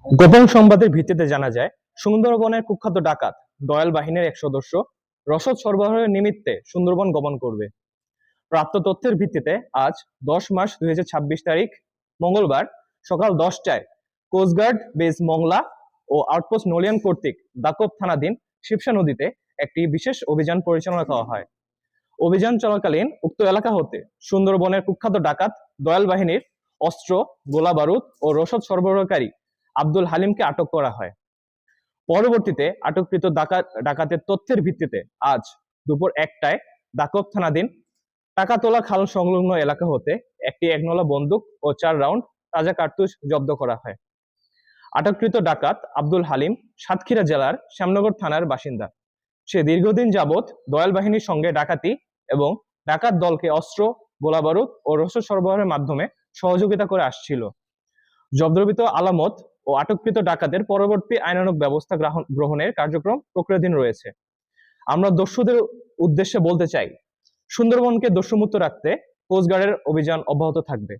গোপন সংবাদের ভিত্তিতে জানা যায়, সুন্দরবনের কুখ্যাত ডাকাত দয়াল বাহিনীর এক সদস্য রসদ সরবরাহের নিমিত্তে সুন্দরবন গমন করবে। প্রাপ্ত তথ্যের ভিত্তিতে আজ 10 মার্চ 2026 তারিখ মঙ্গলবার সকাল 10টায় কোস্টগার্ড বেস মংলা ও আউটপোস্ট নলিয়ান কর্তৃক দাকব থানাধীন শিবসা নদীতে একটি বিশেষ অভিযান পরিচালনা করা হয়। অভিযান চলাকালীন উক্ত এলাকা হতে সুন্দরবনের কুখ্যাত ডাকাত দয়াল বাহিনীর অস্ত্র, গোলা বারুদ ও রসদ সরবরাহকারী আব্দুল হালিমকে আটক করা হয়। পরবর্তীতে আটককৃত ডাকাতের তথ্যের ভিত্তিতে আজ দুপুর 1টায় দাকব থানাধীন টাকাতলা খাল সংলগ্ন এলাকা হতে একটি একনলা বন্দুক ও 4 রাউন্ড তাজা কার্তুজ জব্দ করা হয়। আটককৃত ডাকাত আব্দুল হালিম সাতক্ষীরা জেলার শ্যামনগর থানার বাসিন্দা। সে দীর্ঘদিন যাবৎ দয়াল বাহিনীর সঙ্গে ডাকাতি এবং ডাকাত দলকে অস্ত্র, গোলাবারুদ ও রসদ সরবরাহের মাধ্যমে সহযোগিতা করে আসছিল। জব্দকৃত আলামত ও আটককৃত ডাকাতের পরবর্তী আইনানুগ ব্যবস্থা গ্রহণের কার্যক্রম প্রক্রিয়াধীন রয়েছে। আমরা দস্যুদের উদ্দেশ্যে বলতে চাই, সুন্দরবনকে দস্যুমুক্ত রাখতে কোস্টগার্ডের অভিযান অব্যাহত থাকবে।